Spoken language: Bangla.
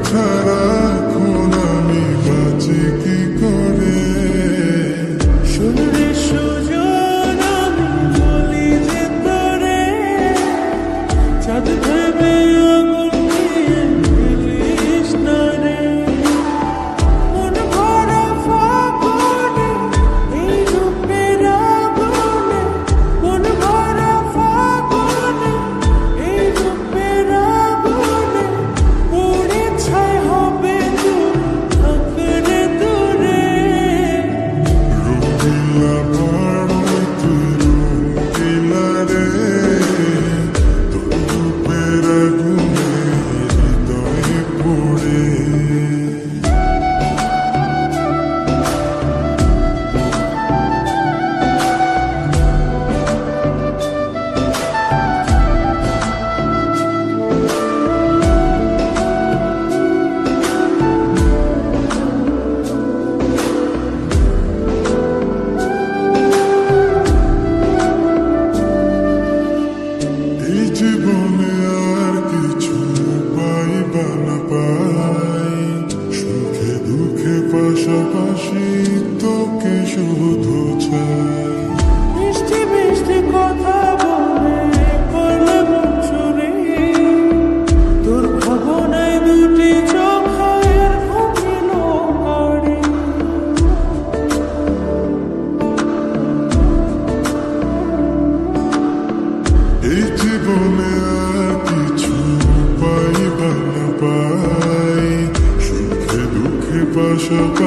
ছাড়া এখন আমি বাঁচি কি করে? শুনলে সুজন আমি বলি যে তোরে, চাঁদ ভেবে আগুন দিয়ে ফেলিস না রে। মন ভরা ফাগুনে এই রূপের আগুনে, মন ভরা ফাগুনে এই রূপের আগুনে, পুড়ে ছাই হবে তুই থাকলে দূরে। রঙিলা পাড় তুই রঙিলা রে, তোর রূপের আগুনে হৃদয়ে পড়ে। এই জীবনে আর কিছু পাইবা না পাই, সুখে দুঃখে পাশাপাশি তোকে শুধু চাই। মিষ্টি মিষ্টি কথা বলে করলে মন চুরি, তোর ভাবনায় দুটি চোখের ঘুমিল করে। এই জীবনে আর কিছু পাইবা না পাই, সুখে দুঃখে পাশাপাশি